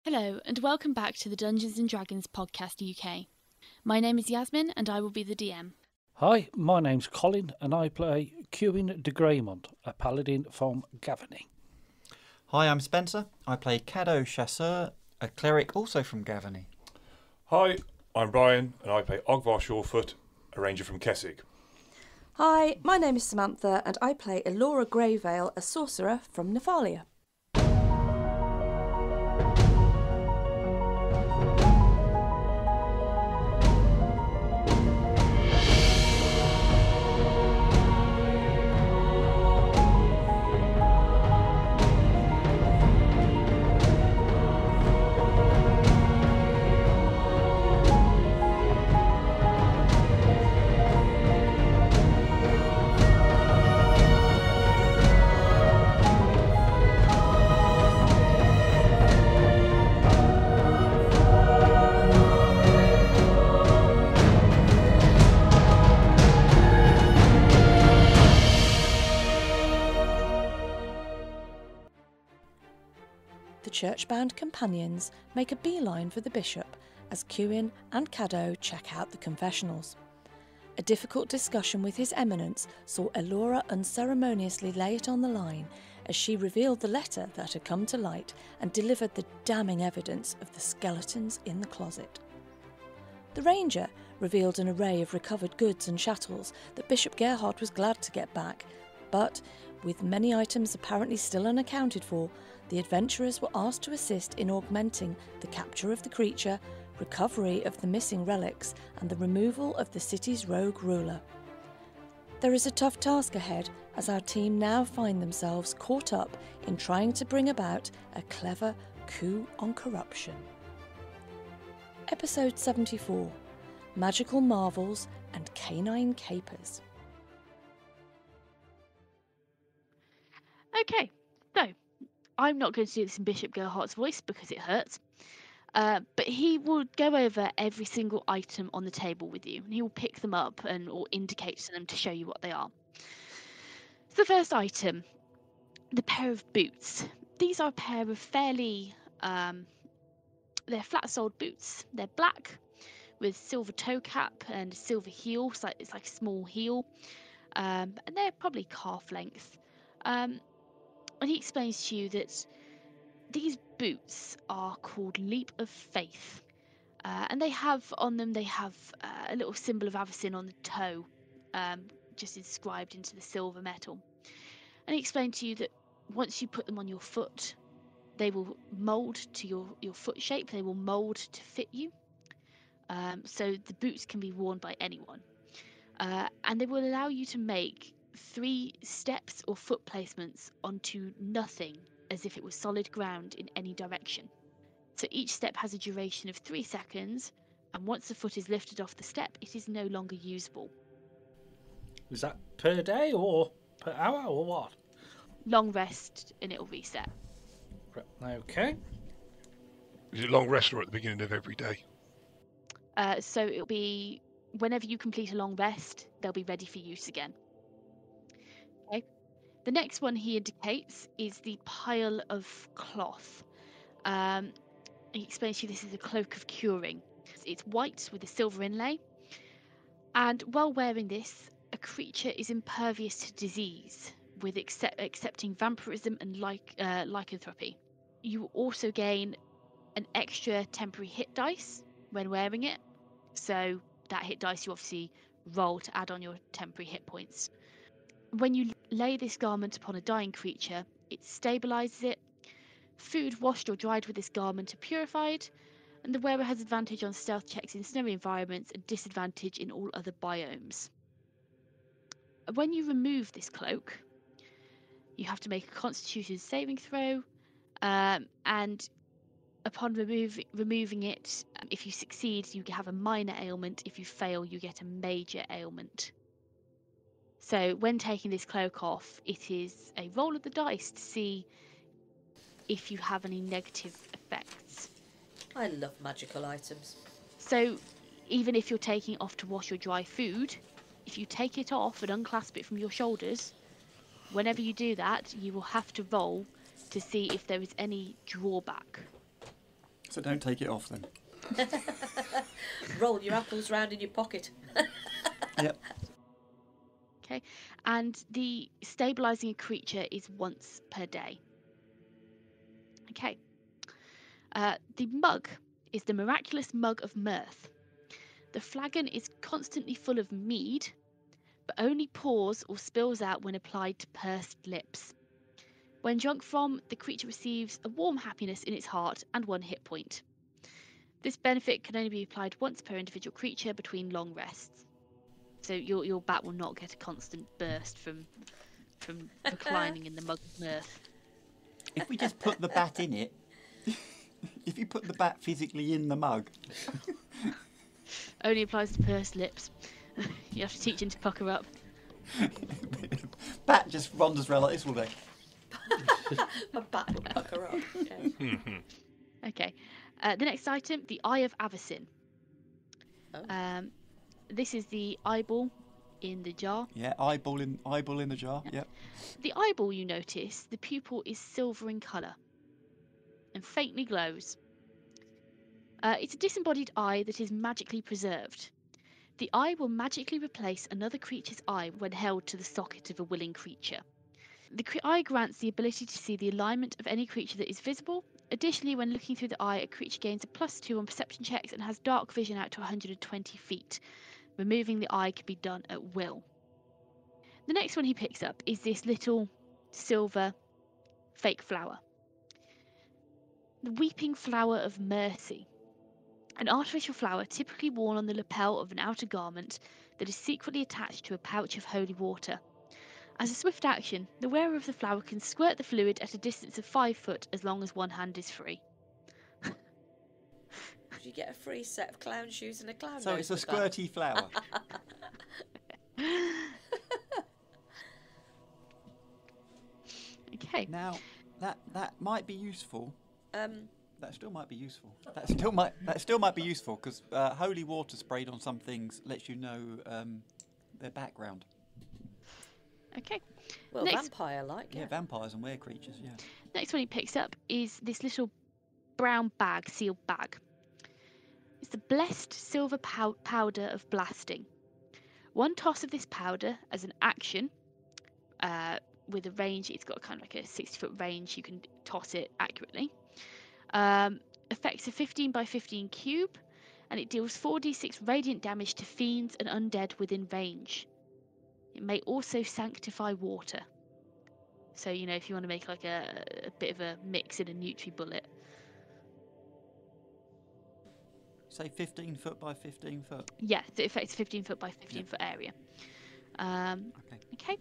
Hello, and welcome back to the Dungeons & Dragons Podcast UK. My name is Yasmin, and I will be the DM. Hi, my name's Colin, and I play Cuin de Greymont, a paladin from Gavany. Hi, I'm Spencer. I play Caddo Chasseur, a cleric also from Gavany. Hi, I'm Brian, and I play Ogvar Shorefoot, a ranger from Kessig. Hi, my name is Samantha, and I play Elora Greyvale, a sorcerer from Nephalia. The church-bound companions make a beeline for the bishop as Cuin and Caddo check out the confessionals. A difficult discussion with His Eminence saw Elora unceremoniously lay it on the line as she revealed the letter that had come to light and delivered the damning evidence of the skeletons in the closet. The ranger revealed an array of recovered goods and chattels that Bishop Gerhart was glad to get back, but, with many items apparently still unaccounted for, the adventurers were asked to assist in augmenting the capture of the creature, recovery of the missing relics, and the removal of the city's rogue ruler. There is a tough task ahead as our team now find themselves caught up in trying to bring about a clever coup on corruption. Episode 74: Magical Marvels and Canine Capers. Okay, so I'm not going to do this in Bishop Gerhart's voice because it hurts, but he will go over every single item on the table with you, and he will pick them up or indicate to them to show you what they are. So the first item, the pair of boots. These are a pair of fairly, they're flat-soled boots. They're black with silver toe cap and silver heel, so it's like a small heel, and they're probably calf length. And he explains to you that these boots are called Leap of Faith, and they have on them a little symbol of Avacyn on the toe, just inscribed into the silver metal. And he explained to you that once you put them on your foot, they will mould to your foot shape. They will mould to fit you. So the boots can be worn by anyone, and they will allow you to make 3 steps or foot placements onto nothing as if it was solid ground in any direction. So each step has a duration of 3 seconds, and once the foot is lifted off the step, it is no longer usable. Is that per day or per hour or what? Long rest and it'll reset. Okay. Is it long rest or at the beginning of every day? So it'll be whenever you complete a long rest, they'll be ready for use again. Okay. The next one he indicates is the pile of cloth. He explains to you this is a cloak of curing. It's white with a silver inlay, and while wearing this, a creature is impervious to disease, with accepting vampirism and lycanthropy. You also gain an extra temporary hit dice when wearing it, so that hit dice you obviously roll to add on your temporary hit points. When you lay this garment upon a dying creature, it stabilizes it. Food washed or dried with this garment are purified, and the wearer has advantage on stealth checks in snowy environments and disadvantage in all other biomes. When you remove this cloak, you have to make a Constitution saving throw, and upon removing it, if you succeed, you have a minor ailment. If you fail, you get a major ailment. So when taking this cloak off, it is a roll of the dice to see if you have any negative effects. I love magical items. So even if you're taking it off to wash or dry food, if you take it off and unclasp it from your shoulders, whenever you do that, you will have to roll to see if there is any drawback. So don't take it off then. Roll your apples round in your pocket. Yep. Okay, and the stabilizing a creature is once per day. Okay, the mug is the miraculous mug of mirth. The flagon is constantly full of mead, but only pours or spills out when applied to pursed lips. When drunk from, the creature receives a warm happiness in its heart and 1 hit point. This benefit can only be applied once per individual creature between long rests. So your bat will not get a constant burst from reclining in the mug of mirth. If we just put the bat in it, if you put the bat physically in the mug, Only applies to pursed lips. You have to teach him to pucker up. bat just wanders around like this all day. A bat will pucker up. Yeah. Okay. The next item, the Eye of Avacyn. Oh. This is the eyeball in the jar. Yeah, eyeball in the jar. Yep. The eyeball, you notice, the pupil is silver in colour and faintly glows. It's a disembodied eye that is magically preserved. The eye will magically replace another creature's eye when held to the socket of a willing creature. The eye grants the ability to see the alignment of any creature that is visible. Additionally, when looking through the eye, a creature gains a +2 on perception checks and has dark vision out to 120 feet. Removing the eye can be done at will. The next one he picks up is this little silver fake flower. The Weeping Flower of Mercy. An artificial flower typically worn on the lapel of an outer garment that is secretly attached to a pouch of holy water. As a swift action, the wearer of the flower can squirt the fluid at a distance of 5 foot as long as one hand is free. You get a free set of clown shoes and a clown So nose it's a with that. squirty flower. Okay. Now, that might be useful. That still might be useful. That still might be useful because holy water sprayed on some things lets you know their background. Okay. Well, Next- vampire-like, Yeah, yeah. vampires and were creatures. Yeah. Next one he picks up is this little brown bag, sealed bag. It's the blessed silver powder of blasting. One toss of this powder as an action, with a range, it's got kind of like a 60-foot range, you can toss it accurately. Affects a 15 by 15 cube, and it deals 4d6 radiant damage to fiends and undead within range. It may also sanctify water. So, you know, if you want to make like a bit of a mix in a Nutri-Bullet. Say 15 foot by 15 foot. Yeah, so it affects a 15 foot by 15 foot area. Okay. Okay.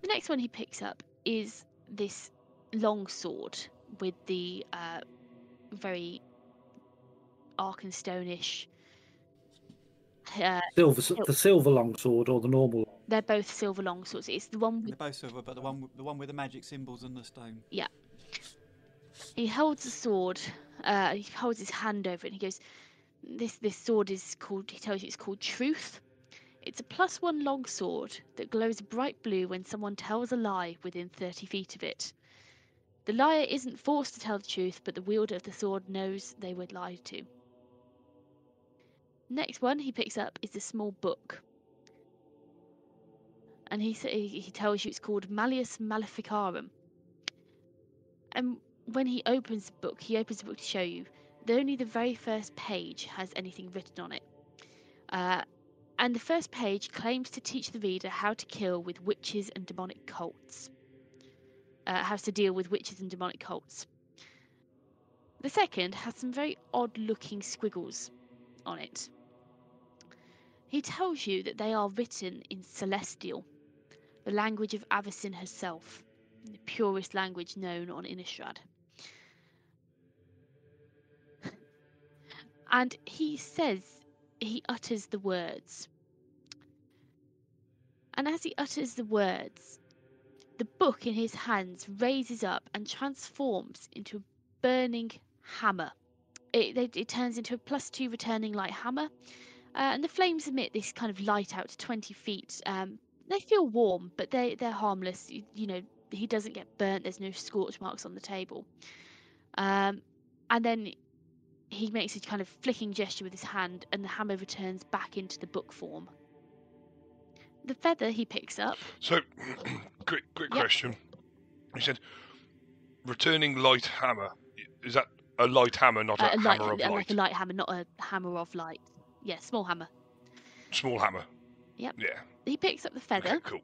The next one he picks up is this long sword with the very Arkenstone-ish. The silver longsword or the normal? They're both silver long swords. It's the one They're with both silver, but the one with the magic symbols and the stone. he holds the sword. He holds his hand over it. And he goes, "This sword is called." He tells you it's called Truth. It's a +1 long sword that glows bright blue when someone tells a lie within 30 feet of it. The liar isn't forced to tell the truth, but the wielder of the sword knows they would lie to. Next one he picks up is a small book. And he tells you it's called Malleus Maleficarum. And when he opens the book to show you that only the very first page has anything written on it. And the first page claims to teach the reader how to kill with witches and demonic cults. How to deal with witches and demonic cults. The second has some very odd-looking squiggles on it. He tells you that they are written in Celestial, the language of Avacyn herself, the purest language known on Innistrad. And he says he utters the words. And as he utters the words, the book in his hands raises up and transforms into a burning hammer. It turns into a +2 returning light hammer, and the flames emit this kind of light out to 20 feet. They feel warm, but they're harmless. You know, he doesn't get burnt. There's no scorch marks on the table. And then he makes a kind of flicking gesture with his hand, and the hammer returns back into the book form. The feather he picks up. So, quick Yep. question. You said returning light hammer. Is that a light hammer, not a hammer of light? Like a light hammer, not a hammer of light. Yeah, small hammer. Small hammer. Yep. Yeah. He picks up the feather. Okay, cool.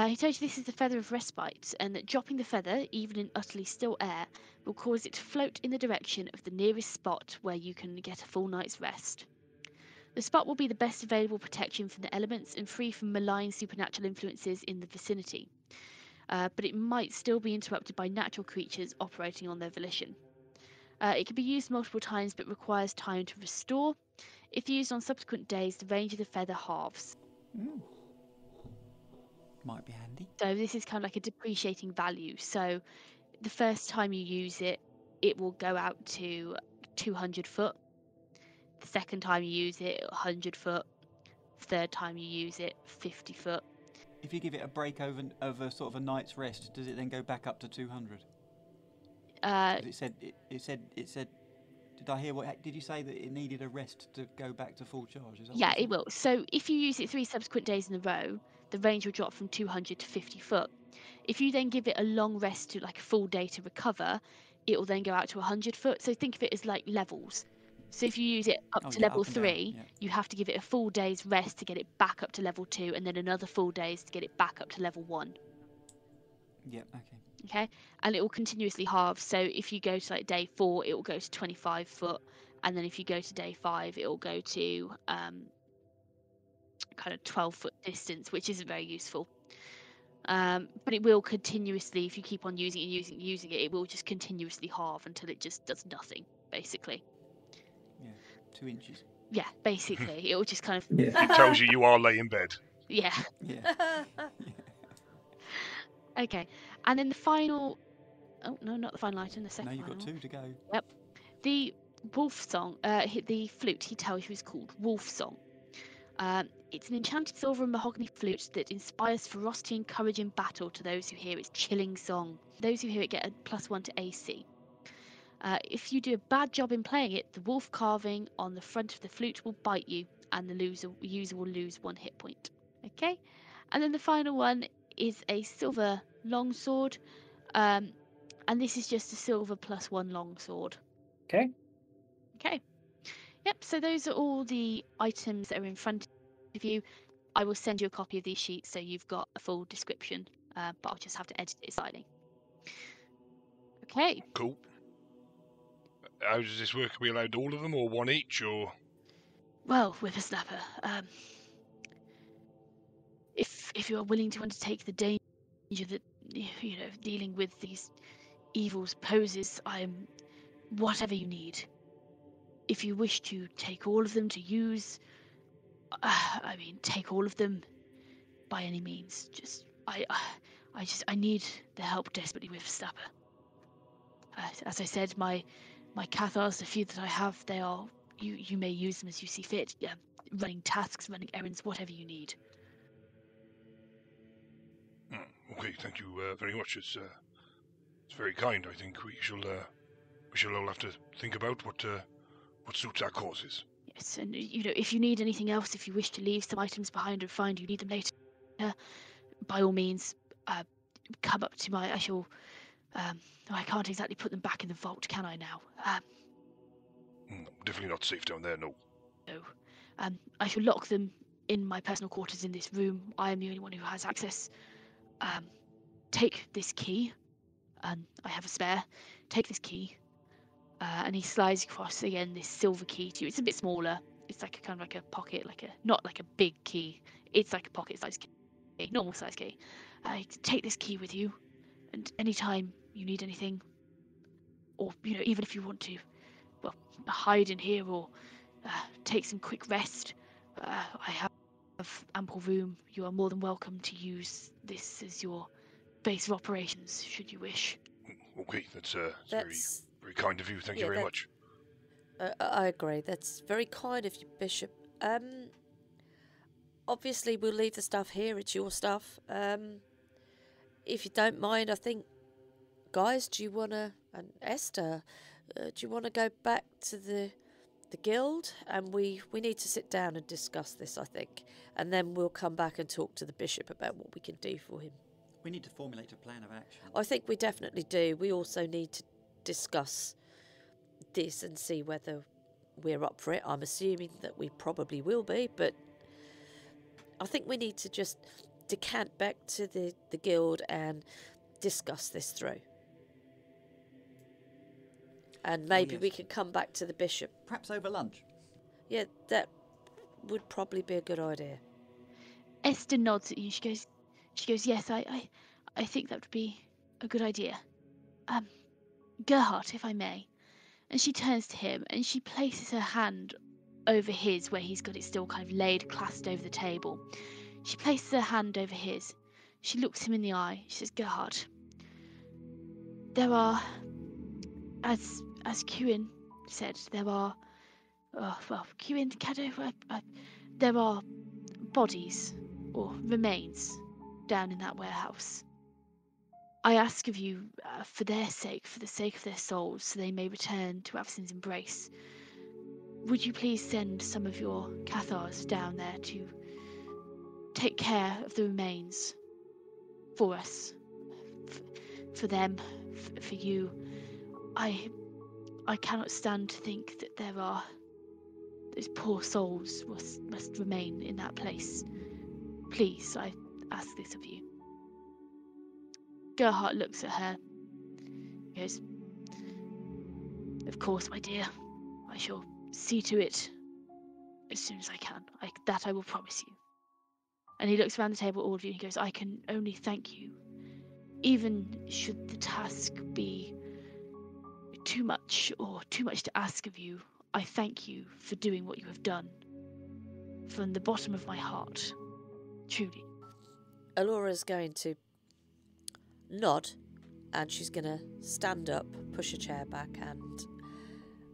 He tells you this is the feather of respite, and that dropping the feather, even in utterly still air, will cause it to float in the direction of the nearest spot where you can get a full night's rest. The spot will be the best available protection from the elements and free from malign supernatural influences in the vicinity. But it might still be interrupted by natural creatures operating on their volition. It can be used multiple times but requires time to restore. If used on subsequent days, the range of the feather halves. Might be handy. So this is kind of like a depreciating value. So the first time you use it, it will go out to 200 foot. The second time you use it, 100 foot. Third time you use it, 50 foot. If you give it a break over sort of a night's rest, does it then go back up to 200? It said. Did I hear what? Did you say that it needed a rest to go back to full charge? Is that Yeah, what you it will. So if you use it 3 subsequent days in a row, the range will drop from 200 to 50 foot. If you then give it a long rest to like a full day to recover, it will then go out to 100 foot. So think of it as like levels. So if you use it up to level up and down, 3, yeah. you have to give it a full day's rest to get it back up to level 2, and then another full day's to get it back up to level 1. Yeah. Okay. Okay, and it will continuously halve. So if you go to like day 4, it will go to 25 foot, and then if you go to day 5, it will go to kind of 12-foot distance, which isn't very useful. But it will continuously, if you keep on using it, it will just continuously halve until it just does nothing, basically. Yeah, 2 inches. Yeah, basically, it will just kind of. It tells you are laying in bed. Yeah. Yeah. Okay, and then the final. Oh no, not the final item. The second. No, you've got final. 2 to go. Yep. The wolf song. The flute he tells you is called Wolf Song. It's an enchanted silver and mahogany flute that inspires ferocity and courage in battle to those who hear its chilling song. Those who hear it get a +1 to AC. If you do a bad job in playing it, the wolf carving on the front of the flute will bite you, and the user will lose 1 hit point. Okay, and then the final one is a silver longsword, and this is just a silver +1 longsword. Okay. Okay. Yep, so those are all the items that are in front of you. I will send you a copy of these sheets so you've got a full description, but I'll just have to edit it slightly. Okay. Cool. How does this work? Are we allowed all of them, or one each, or? Well, Whippersnapper, if you are willing to undertake the danger that dealing with these evils poses, I am whatever you need. If you wish to take all of them to use, take all of them by any means. I need the help desperately, Whippersnapper. As I said, my Cathars, the few that I have, they are. You may use them as you see fit. Running tasks, running errands, whatever you need. Okay, thank you very much. It's very kind. I think we shall all have to think about what suits our causes. Yes, and if you need anything else, if you wish to leave some items behind and find you need them later, by all means, come up to my. I can't exactly put them back in the vault, can I now? Definitely not safe down there, no. No. I shall lock them in my personal quarters in this room. I am the only one who has access. Take this key. I have a spare. Take this key. And he slides across again this silver key to you. It's a bit smaller. It's like kind of like a pocket, not like a big key. It's like a pocket-sized key, normal size key. Take this key with you, and anytime you need anything, or even if you want to, well, hide in here or take some quick rest, I have ample room. You are more than welcome to use this as your base of operations, should you wish. Okay, that's very kind of you. Thank you very much. I agree. That's very kind of you, Bishop. Obviously, we'll leave the stuff here. It's your stuff. If you don't mind, I think, guys, do you want to, and Esther, do you want to go back to the the guild, and we need to sit down and discuss this, I think. And then we'll come back and talk to the bishop about what we can do for him. We need to formulate a plan of action. I think we definitely do. We also need to discuss this and see whether we're up for it. I'm assuming that we probably will be, but I think we need to just decant back to the guild and discuss this through. And maybe we can come back to the bishop. Perhaps over lunch. Yeah, that would probably be a good idea. Esther nods at you. She goes, yes, I think that would be a good idea. Gerhart, if I may. And she turns to him and she places her hand over his, where he's got it still kind of laid, clasped over the table. She places her hand over his. She looks him in the eye. She says, Gerhart, there are, as Cuin said, there are, Cuin, Caddo, there are bodies or remains down in that warehouse. I ask of you, for their sake, for the sake of their souls, so they may return to Avacyn's embrace, would you please send some of your Cathars down there to take care of the remains for us, for them, for you? I cannot stand to think that there are those poor souls must remain in that place. Please, I ask this of you. Gerhart looks at her. He goes, of course, my dear. I shall see to it as soon as I can. That I will promise you. And he looks around the table at all of you and he goes, I can only thank you. Even should the task be too much to ask of you, I thank you for doing what you have done. From the bottom of my heart. Truly. Alora's going to nod and she's going to stand up, push a chair back, and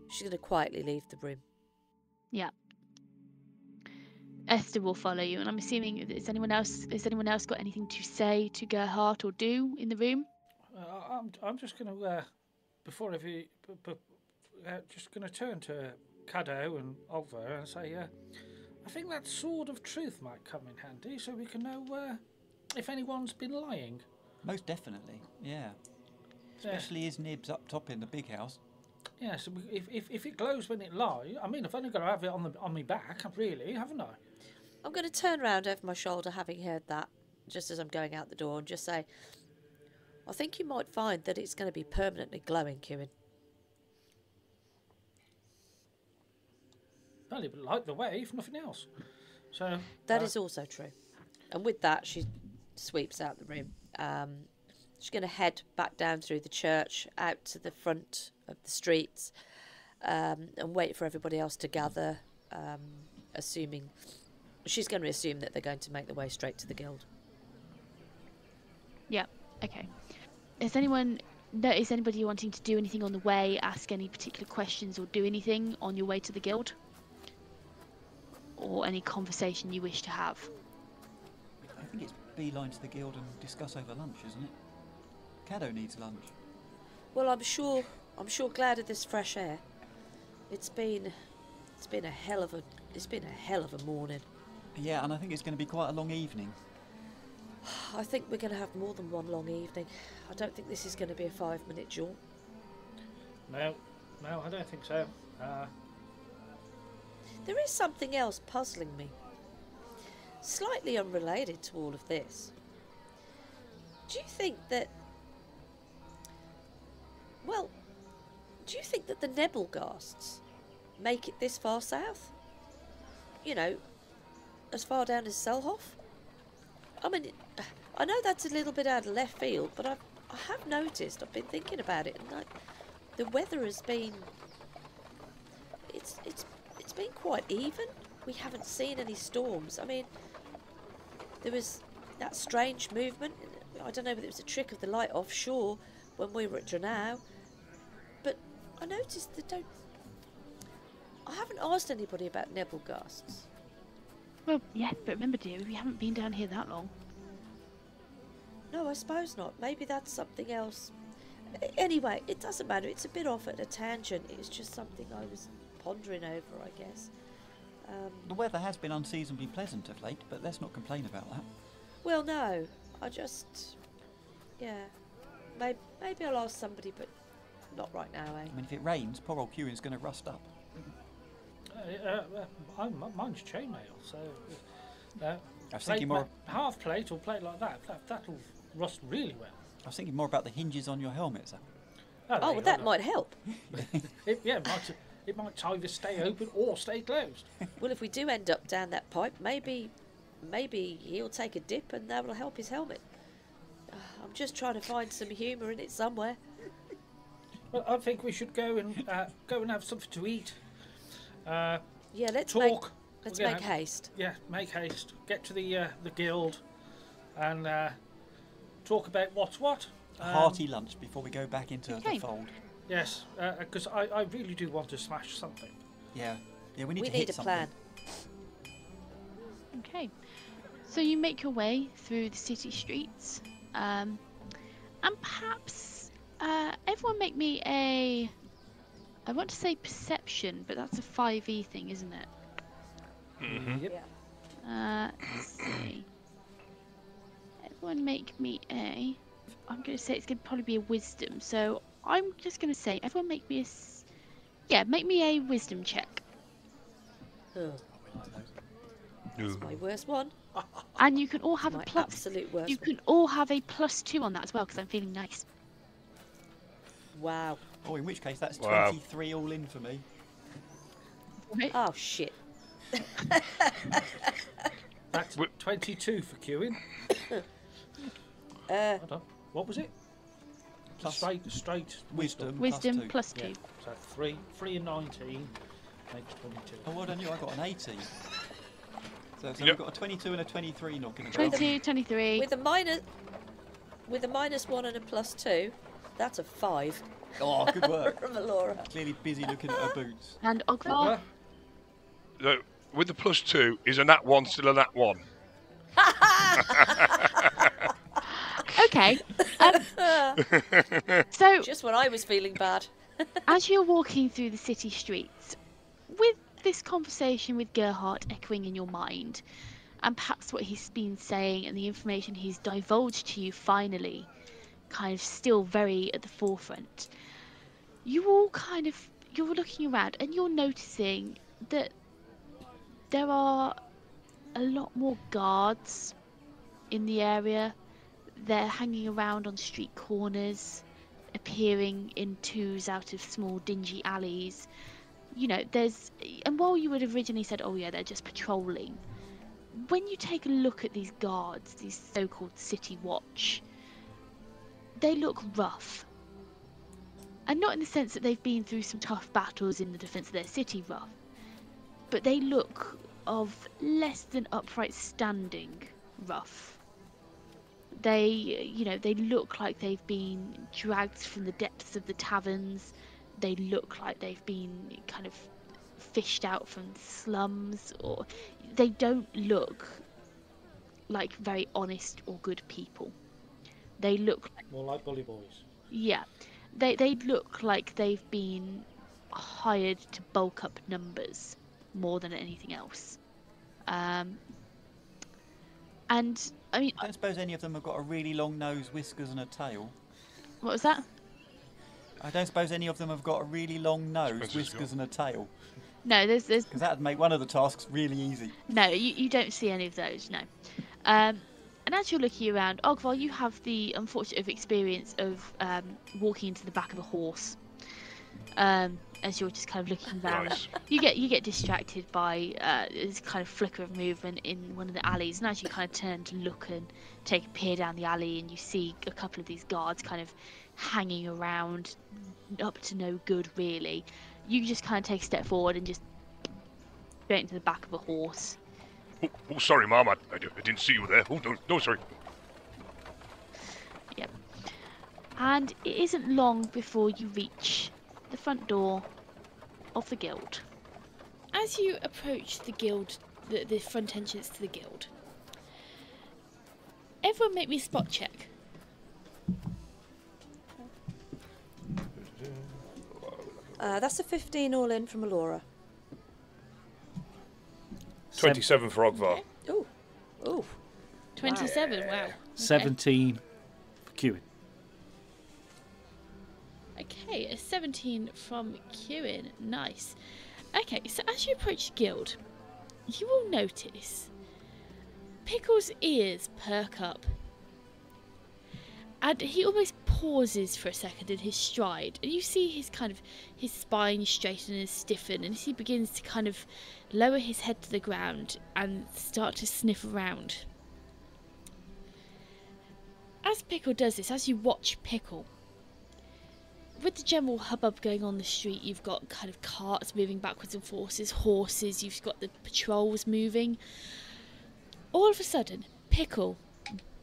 she's going to quietly leave the room. Yeah. Esther will follow you, and I'm assuming, has anyone else got anything to say to Gerhart or do in the room? I'm just going to, just going to turn to Caddo and Oliver and say, I think that sword of truth might come in handy, so we can know if anyone's been lying. Most definitely, yeah. Especially his nibs up top in the big house. Yeah, so if it glows when it lies, I mean, I've only got to have it on my back, really, haven't I? I'm going to turn round over my shoulder, having heard that, just as I'm going out the door, and just say, I think you might find that it's going to be permanently glowing, Cuin. Well, it would light the way, if nothing else. So that is also true. And with that, she sweeps out the room. She's going to head back down through the church, out to the front of the streets, and wait for everybody else to gather, she's going to assume that they're going to make their way straight to the guild. Yeah, okay. Is anybody wanting to do anything on the way, ask any particular questions or do anything on your way to the guild? Or any conversation you wish to have? I think it's beeline to the guild and discuss over lunch, isn't it? Caddo needs lunch. Well, I'm sure glad of this fresh air. It's been a hell of a morning. Yeah, and I think it's going to be quite a long evening. I think we're going to have more than one long evening. I don't think this is going to be a 5-minute jaunt. No, I don't think so. There is something else puzzling me. Slightly unrelated to all of this. Do you think that the Nebelgasts make it this far south? You know, as far down as Selhoff? I mean, I know that's a little bit out of left field, but I have noticed, I've been thinking about it, and the weather has been, it's been quite even. We haven't seen any storms. I mean, there was that strange movement. I don't know whether it was a trick of the light offshore when we were at Dranau, but I noticed I haven't asked anybody about Nebelgasts. Well, yes, but remember, dear, we haven't been down here that long. No, I suppose not. Maybe that's something else. Anyway, it doesn't matter. It's a bit off at a tangent. It's just something I was pondering over, I guess. The weather has been unseasonably pleasant of late, but let's not complain about that. Well, no, I just, yeah, maybe I'll ask somebody, but not right now, eh? I mean, if it rains, poor old Cuin's going to rust up. Mine's chainmail, so I was thinking more. half plate or plate like that. That'll rust really well. I was thinking more about the hinges on your helmet, sir. there Oh, you well, go. that might help. It might either stay open or stay closed. Well, if we do end up down that pipe, maybe he'll take a dip and that will help his helmet. I'm just trying to find some humour in it somewhere. Well, I think we should go and have something to eat. Yeah, let's Talk. make haste. Yeah, make haste. Get to the guild and talk about what's what. A hearty lunch before we go back into the fold. Yes, because I really do want to smash something. Yeah, we need We to need hit a something. plan. Okay, so you make your way through the city streets, and perhaps everyone make me a. I want to say perception, but that's a 5e thing, isn't it? Mm-hmm. Yep. Let's see. Everyone make me a. I'm going to say it's going to probably be a wisdom. So I'm just going to say everyone make me make me a wisdom check. Oh, that's my worst one. And you can all have My a plus. absolute worst You one. can all have a +2 on that as well because I'm feeling nice. Wow. Oh, in which case that's Wow. 23 all in for me. Right? Oh, shit. That's 22 for queuing. Hold on. What was it? Plus Straight wisdom. Wisdom plus two. Yeah. +2. So 3 and 19 makes 22. Oh, well done you. I got an 18. So Yep. we've got a 22 and a 23 knocking about. 22, 23. With a -1 and a +2, that's a 5 Oh, good work. from Alora. Clearly busy looking at her boots. And Ogvar. With the +2, is a nat 1 still a nat 1? Okay. So Just when I was feeling bad. as you're walking through the city streets, with this conversation with Gerhart echoing in your mind, and perhaps what he's been saying and the information he's divulged to you finally, kind of still very at the forefront, you're looking around and you're noticing that there are a lot more guards in the area. They're hanging around on street corners, appearing in twos out of small dingy alleys. You know, and while you would have originally said, oh yeah, they're just patrolling, when you take a look at these guards, these so-called city watch, they look rough. And not in the sense that they've been through some tough battles in the defense of their city rough, but they look of less than upright standing rough. They look like they've been dragged from the depths of the taverns. They look like they've been kind of fished out from slums, or they don't look like very honest or good people. They look like, More like bully boys. yeah, they look like they've been hired to bulk up numbers more than anything else. And I mean, I don't suppose any of them have got a really long nose, whiskers and a tail. what was that? I don't suppose any of them have got a really long nose, Spencer's whiskers and a tail. No, there's Because that would make one of the tasks really easy. no, you don't see any of those. No. And as you're looking around, Ogvar, you have the unfortunate experience of walking into the back of a horse. As you're just kind of looking around, Nice. you get distracted by this kind of flicker of movement in one of the alleys, and as you kind of turn to look and take a peer down the alley, and you see a couple of these guards kind of hanging around, up to no good really. You just kind of take a step forward and just straight into the back of a horse. Oh, sorry, Mom. I didn't see you there. Oh, no, sorry. Yep. And it isn't long before you reach the front door of the guild. As you approach the guild, the front entrance to the guild, everyone make me a spot check. That's a 15 all in from Alora. 27 for Ogvar. Ooh. Ooh. 27, wow. Okay. 17 for Cuin. Okay, a 17 from Cuin. Nice. Okay, so as you approach the guild, you will notice Pickle's ears perk up. And he almost pauses for a second in his stride, and you see his spine straighten and stiffen, and as he begins to kind of lower his head to the ground and start to sniff around. As Pickle does this, as you watch Pickle, with the general hubbub going on the street, you've got kind of carts moving backwards and forwards, horses, you've got the patrols moving. All of a sudden, Pickle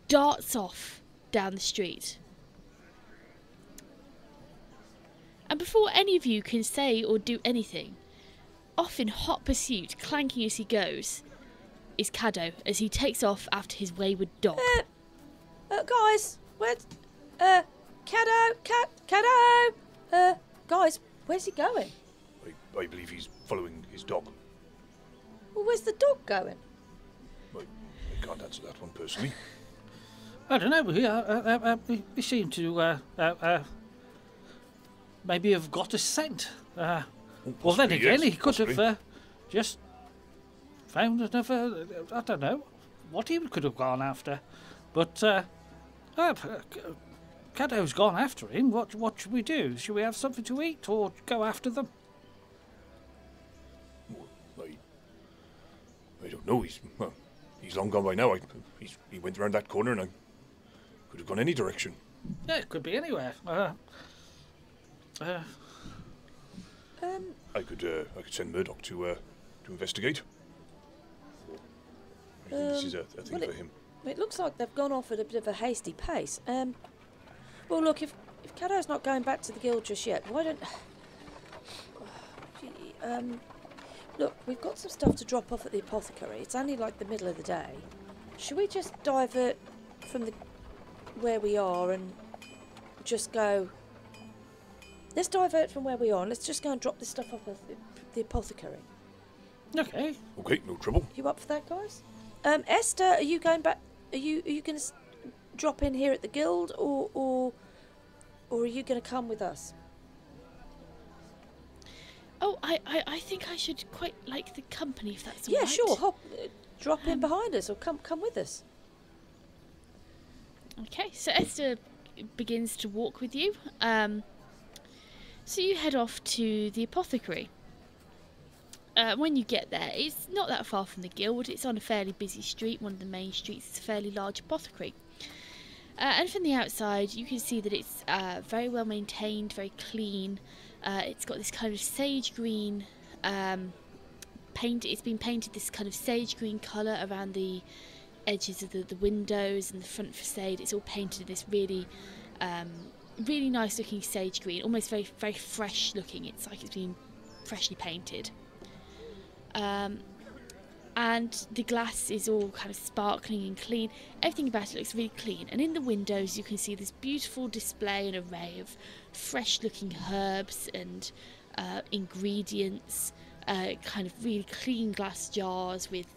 darts off down the street. And before any of you can say or do anything, off in hot pursuit, clanking as he goes, is Caddo as he takes off after his wayward dog. Guys, where's Caddo? Guys, where's he going? I believe he's following his dog. Well, where's the dog going? I can't answer that one personally. I don't know. We seem to maybe have got a scent. Well, then again, yes, he could possibly. have just found another. I don't know what he could have gone after, but Caddo's gone after him. What should we do? Should we have something to eat or go after them? I don't know. He's long gone by now. He went around that corner and I could have gone any direction. Yeah, it could be anywhere. I could send Murdoch to investigate. I think this is a thing for him. It looks like they've gone off at a bit of a hasty pace. Well, look, if Caddo's not going back to the guild just yet, why don't... Look, we've got some stuff to drop off at the apothecary. It's only like the middle of the day. Should we just divert from where we are and just go... Let's divert from where we are and let's just go and drop this stuff off at the apothecary. Okay. Okay, no trouble. You up for that, guys? Esther, are you going back... Are you going to drop in here at the guild or are you going to come with us? Oh, I think I should quite like the company, if that's all Yeah, right. sure. Hop, drop in behind us or come with us. Okay, so Esther begins to walk with you. So you head off to the apothecary. When you get there, it's not that far from the guild. It's on a fairly busy street, one of the main streets. It's a fairly large apothecary. And from the outside, you can see that it's very well maintained, very clean. It's got this kind of sage green paint. It's been painted this kind of sage green colour around the edges of the windows and the front facade. It's all painted this really really nice looking sage green, almost very, very fresh looking. It's like it's been freshly painted. And the glass is all kind of sparkling and clean. Everything about it looks really clean. And in the windows you can see this beautiful display and array of fresh looking herbs and ingredients, kind of really clean glass jars with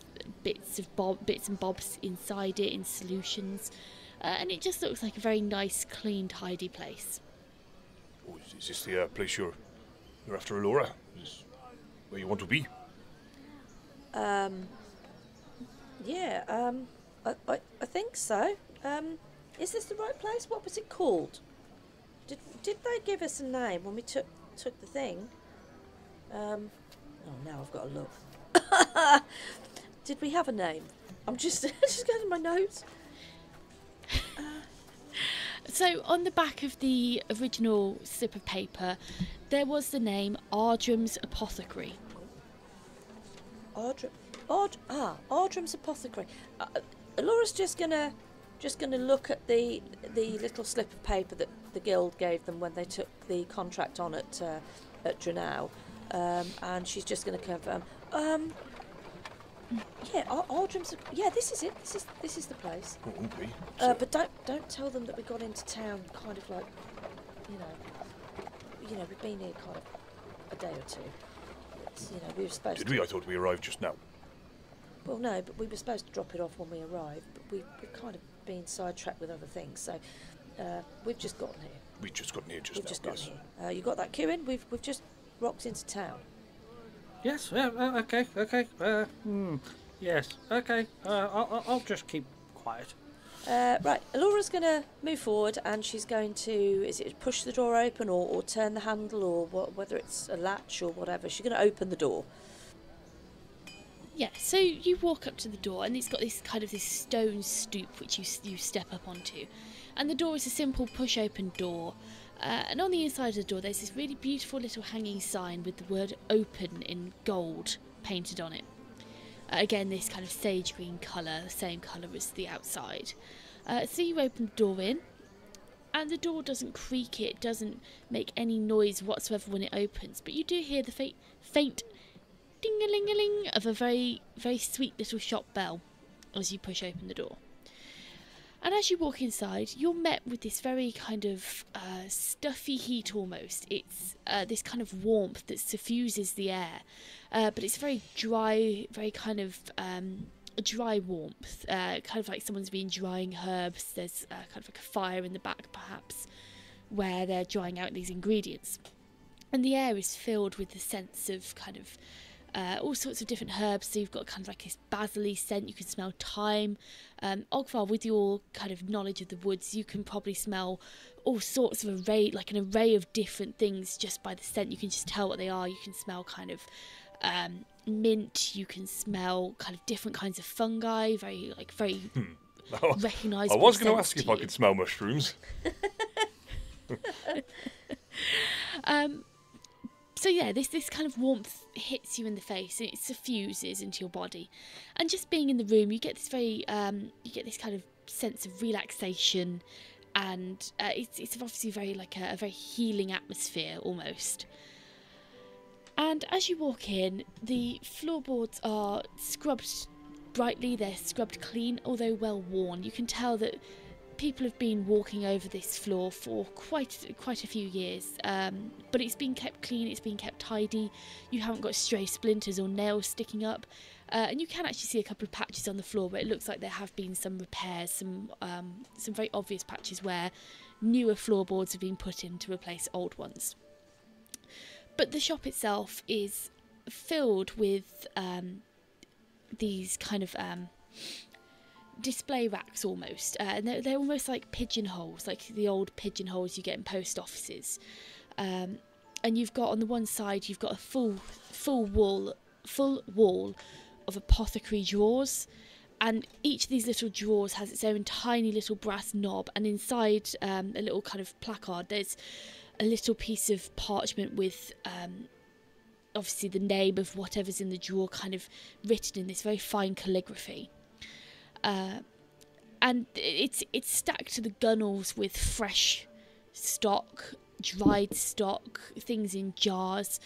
bits and bobs inside it in solutions. And it just looks like a very nice, clean, tidy place. Oh, is this the place you're after, Laura? Is this where you want to be? Yeah, I think so. Is this the right place? What was it called? Did they give us a name when we took the thing? Oh, now I've got to look. Did we have a name? I'm just going to my notes. So on the back of the original slip of paper, there was the name Ardrum's Apothecary. Ardrum's Apothecary. Laura's just gonna look at the little slip of paper that the guild gave them when they took the contract on at Drenau, and she's just gonna confirm. Yeah, Ardrum's. Yeah, this is it. This is the place. Oh, okay. But don't tell them that we got into town kind of like, you know, we've been here kind of a day or two. It's, we were supposed. Did we? I thought we arrived just now. Well, no, but we were supposed to drop it off when we arrived, but we've kind of been sidetracked with other things, so we've just gotten here. We've just gotten here just We've now. just gotten here. You got that, Cuin? We've just rocked into town. Yes, yeah, okay. Yes, okay. I'll just keep quiet. Right, Alora's going to move forward and she's going to, is it push the door open or turn the handle or whether it's a latch or whatever. She's going to open the door. Yeah, so you walk up to the door and it's got this kind of this stone stoop which you step up onto. And the door is a simple push open door. And on the inside of the door there's this really beautiful little hanging sign with the word open in gold painted on it. Again, this kind of sage green colour, the same colour as the outside. So you open the door in, and the door doesn't creak, it doesn't make any noise whatsoever when it opens, but you do hear the faint ding-a-ling-a-ling of a very, very sweet little shop bell as you push open the door. And as you walk inside, you're met with this very kind of stuffy heat almost. It's this kind of warmth that suffuses the air, but it's very dry, very kind of a dry warmth, kind of like someone's been drying herbs. There's kind of like a fire in the back perhaps, where they're drying out these ingredients. And the air is filled with the sense of kind of all sorts of different herbs. So you've got kind of like this basil-y scent. You can smell thyme. Ogvar, with your kind of knowledge of the woods, you can probably smell all sorts of an array of different things just by the scent. You can just tell what they are. You can smell kind of mint. You can smell kind of different kinds of fungi. Very recognisable. I was going to ask to if I could smell mushrooms. So yeah, this kind of warmth hits you in the face and it suffuses into your body, and just being in the room, you get this kind of sense of relaxation, and it's obviously very like a very healing atmosphere almost. And as you walk in, the floorboards are scrubbed brightly. They're scrubbed clean, although well worn. You can tell that people have been walking over this floor for quite a few years, but it's been kept clean, it's been kept tidy. You haven't got stray splinters or nails sticking up, and you can actually see a couple of patches on the floor where it looks like there have been some repairs, some very obvious patches where newer floorboards have been put in to replace old ones. But the shop itself is filled with these kind of display racks almost, and they're almost like pigeonholes, like the old pigeonholes you get in post offices. And you've got on the one side, you've got a full wall of apothecary drawers, and each of these little drawers has its own tiny little brass knob, and inside a little kind of placard there's a little piece of parchment with obviously the name of whatever's in the drawer kind of written in this very fine calligraphy. And it's stacked to the gunnels with fresh stock, dried stock, things in jars.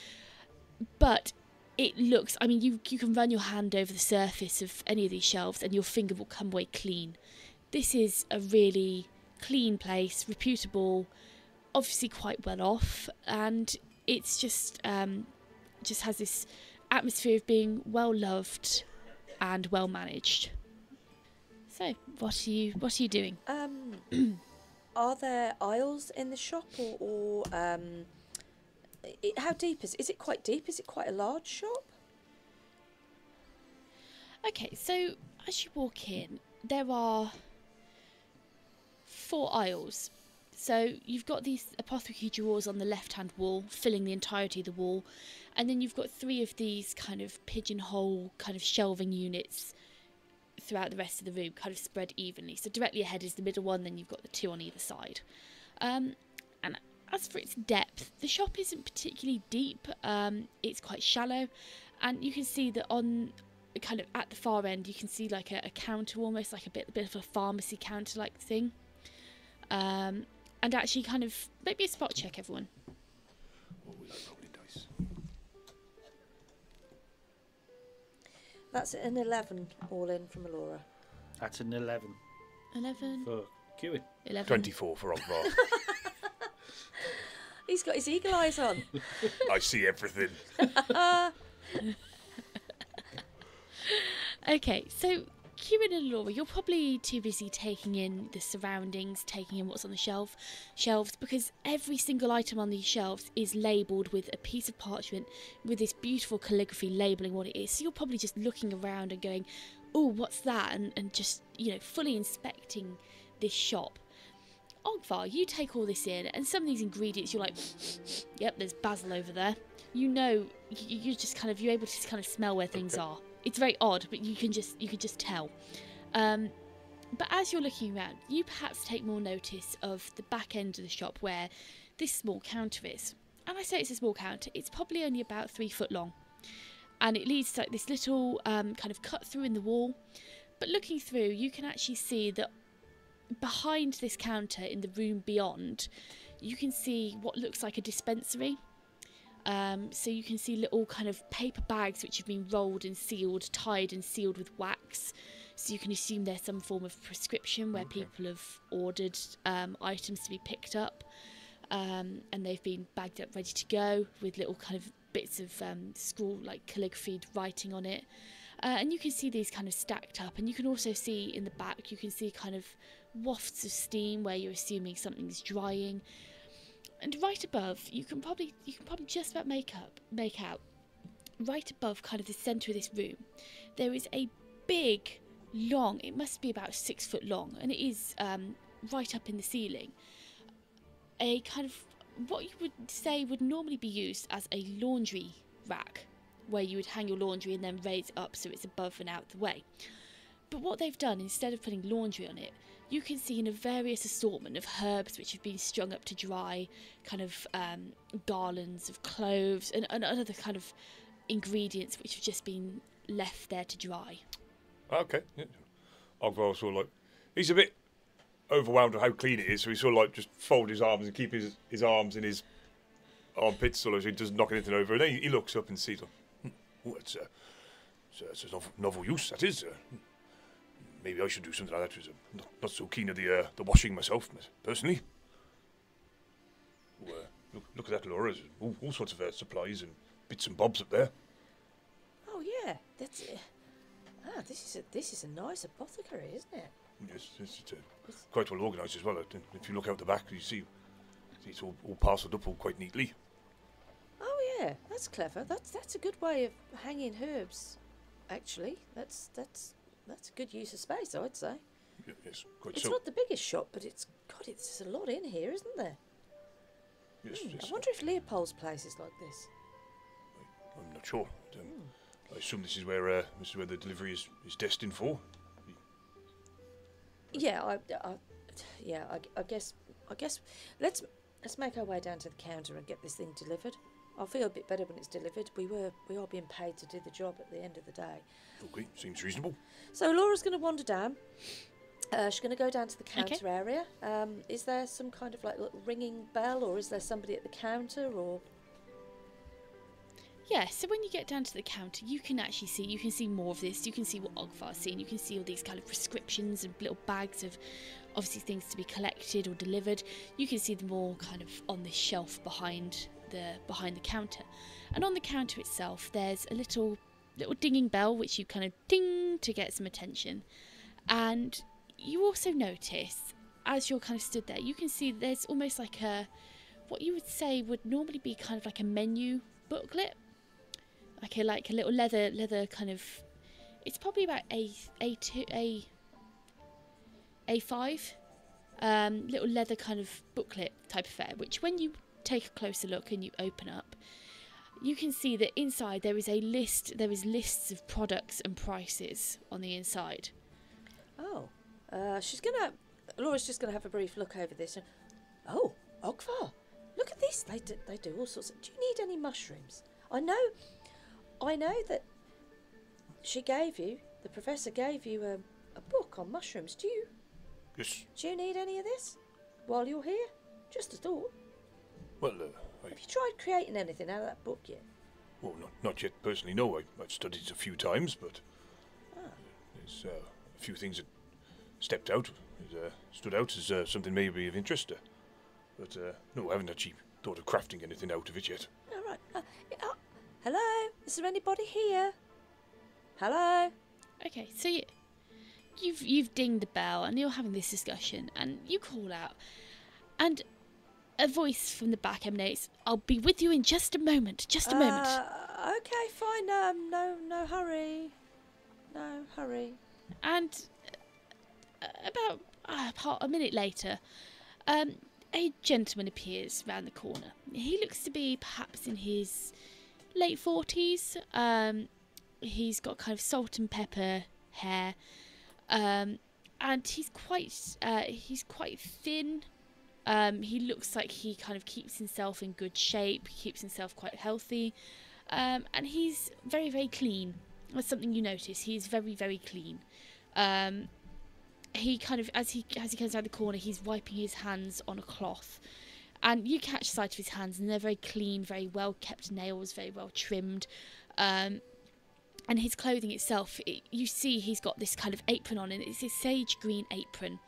But it looks, I mean, you can run your hand over the surface of any of these shelves and your finger will come away clean. This is a really clean place, reputable, obviously quite well off, and it's just has this atmosphere of being well loved and well managed. So, what are you doing? Are there aisles in the shop, or how deep is it? Is it quite deep? Is it quite a large shop? Okay, so as you walk in, there are 4 aisles. So you've got these apothecary drawers on the left-hand wall, filling the entirety of the wall, and then you've got 3 of these kind of pigeonhole kind of shelving units throughout the rest of the room, kind of spread evenly. So directly ahead is the middle one, then you've got the 2 on either side. And as for its depth, the shop isn't particularly deep. It's quite shallow, and you can see that on kind of at the far end, you can see like a counter, almost like a bit of a pharmacy counter-like thing. And actually, kind of maybe a spot check, everyone. Oh, we like rolling dice. That's an 11 all in from Alora. That's an 11 11. for Cuin. 11. 24 for Ogvar. He's got his eagle eyes on. I see everything. Okay, so Cuin and Laura, you're probably too busy taking in the surroundings, taking in what's on the shelves, because every single item on these shelves is labelled with a piece of parchment with this beautiful calligraphy labelling what it is. So you're probably just looking around and going, oh, what's that? And just, fully inspecting this shop. Ogvar, you take all this in, and some of these ingredients, you're like, yep, there's basil over there. You're just you're able to kind of smell where things are. It's very odd, but you can just tell. But as you're looking around, you perhaps take more notice of the back end of the shop where this small counter is. And I say it's a small counter, it's probably only about 3 foot long. And it leads to this little kind of cut through in the wall. But looking through, you can actually see that behind this counter, in the room beyond, you can see what looks like a dispensary. So you can see little kind of paper bags which have been rolled and sealed, tied and sealed with wax. So you can assume there's some form of prescription where people have ordered items to be picked up, and they've been bagged up ready to go with little kind of bits of scroll, like calligraphy writing on it. And you can see these kind of stacked up, and you can also see in the back, you can see kind of wafts of steam where you're assuming something's drying. And right above, you can probably just about make out, right above kind of the centre of this room, there is a big, long, it must be about 6 foot long, and it is right up in the ceiling, a kind of what you would say would normally be used as a laundry rack, where you would hang your laundry and then raise it up so it's above and out the way. But what they've done, instead of putting laundry on it, you can see in a various assortment of herbs which have been strung up to dry, kind of garlands of cloves and other kind of ingredients which have just been left there to dry. Okay. Yeah. Ogvar sort of like, he's a bit overwhelmed at how clean it is, so he sort of like just fold his arms and keep his arms in his armpits so he doesn't knock anything over. And then he looks up and sees, it's a novel use, that is. Maybe I should do something like that. Not so keen of the washing myself, personally. Look at that, Laura. There's all sorts of supplies and bits and bobs up there. Oh yeah, that's it. This is a nice apothecary, isn't it? Yes, it's quite well organised as well. If you look out the back, you see it's all parcelled up all quite neatly. Oh yeah, that's clever. That's a good way of hanging herbs. Actually, that's a good use of space, I'd say. Yes, quite it's so. It's not the biggest shop, but it's a lot in here, isn't there? Yes, yes. I wonder if Leopold's place is like this. I'm not sure. I assume this is where the delivery is destined for. Yeah, I guess let's make our way down to the counter and get this thing delivered. I'll feel a bit better when it's delivered. We are being paid to do the job at the end of the day. Okay, seems reasonable. So Laura's going to wander down. She's going to go down to the counter area. Is there some kind of little ringing bell, or is there somebody at the counter, or? Yeah, so when you get down to the counter, you can see more of this. You can see what Ogvar's seen. You can see all these kind of prescriptions and little bags of, obviously, things to be collected or delivered. You can see them all kind of on this shelf behind the counter. And on the counter itself, there's a little dinging bell which you kind of ding to get some attention. And you also notice, as you're kind of stood there, you can see there's almost like what you would say would normally be kind of like a menu booklet. Like a little leather kind of, it's probably about A5, little leather kind of booklet type affair, which when you take a closer look and you open up, you can see that inside there is lists of products and prices on the inside. Oh, Laura's just gonna have a brief look over this. And, oh, Ogvar, look at this. They do all sorts of. Do you need any mushrooms? I know that the professor gave you a book on mushrooms. Do you? Yes. Do you need any of this while you're here? Just a thought. Well, have you tried creating anything out of that book yet? Well, not yet personally, no. I've studied it a few times, but there's a few things that stood out as something maybe of interest. But no, I haven't actually thought of crafting anything out of it yet. All right. Hello? Is there anybody here? Hello? Okay, so you've dinged the bell and you're having this discussion and you call out, and a voice from the back emanates, "I'll be with you in just a moment, just a moment." Okay, fine. No hurry. No hurry. And about a minute later, a gentleman appears round the corner. He looks to be perhaps in his late 40s. He's got kind of salt and pepper hair, and he's quite thin. He looks like he kind of keeps himself in good shape, keeps himself quite healthy, and he's very, very clean. That's something you notice. He's very, very clean. He kind of, as he comes around the corner, he's wiping his hands on a cloth, and you catch sight of his hands, and they're very clean, very well kept nails, very well trimmed. And his clothing itself, you see he's got this kind of apron on, and it's a sage green apron,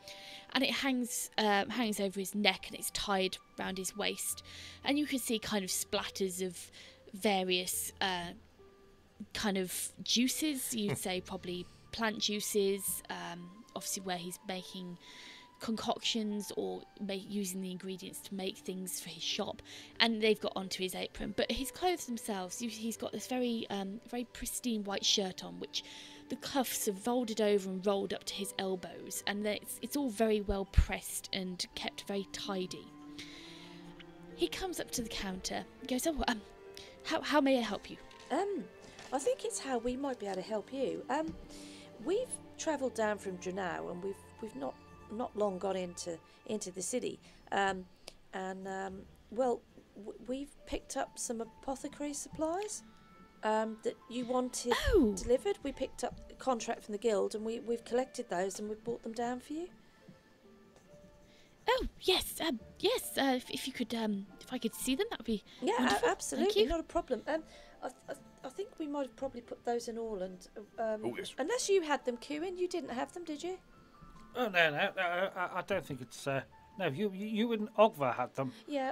and it hangs over his neck, and it's tied round his waist, and you can see kind of splatters of various kind of juices. You'd say probably plant juices, obviously where he's making concoctions or using the ingredients to make things for his shop, and they've got onto his apron. But his clothes themselves, he's got this very very pristine white shirt on, which the cuffs are folded over and rolled up to his elbows, and it's all very well pressed and kept very tidy. He comes up to the counter and goes, "Oh, how may I help you?" I think it's how we might be able to help you. We've travelled down from Drenau, and we've not long got into the city, we've picked up some apothecary supplies that you wanted delivered. We picked up a contract from the guild, and we've collected those, and we've brought them down for you. Oh yes, yes. If you could, if I could see them, that would be wonderful. Absolutely, not a problem. I think we might have probably put those in Orland. Yes. Unless you had them, Cuin, you didn't have them, did you? Oh no, I don't think it's. No, you and Ogvar had them. Yeah,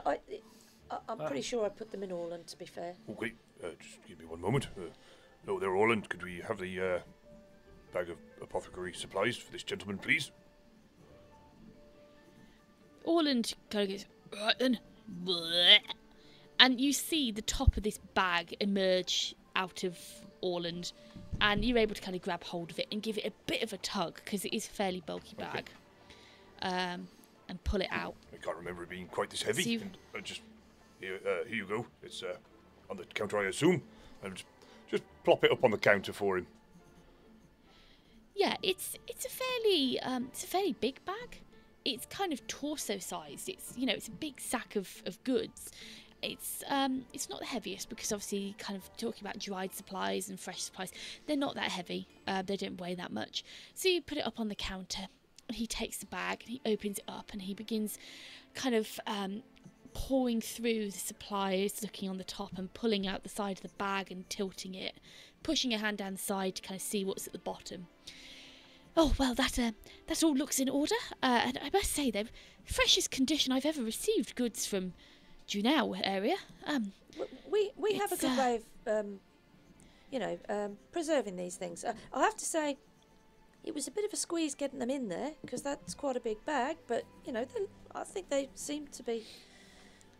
I'm pretty sure I put them in Orland. To be fair. Okay, just give me one moment. No, they're Orland. Could we have the bag of apothecary supplies for this gentleman, please? Orland kind of goes, "Right then." Bleh. And you see the top of this bag emerge out of Orland, and you're able to kind of grab hold of it and give it a bit of a tug, because it is a fairly bulky bag, and pull it out. I can't remember it being quite this heavy. So here you go. It's on the counter, I assume. And just plop it up on the counter for him. Yeah, it's a fairly big bag. It's kind of torso sized. It's a big sack of goods. It's not the heaviest, because obviously kind of talking about dried supplies and fresh supplies, they're not that heavy. They don't weigh that much. So you put it up on the counter, and he takes the bag and he opens it up, and he begins kind of pouring through the supplies, looking on the top and pulling out the side of the bag and tilting it, pushing a hand down the side to kind of see what's at the bottom. Oh, well, that all looks in order, and I must say they're the freshest condition I've ever received goods from Drenau area. We have a good way of, preserving these things. I'll have to say, it was a bit of a squeeze getting them in there, because that's quite a big bag, but, I think they seem to be,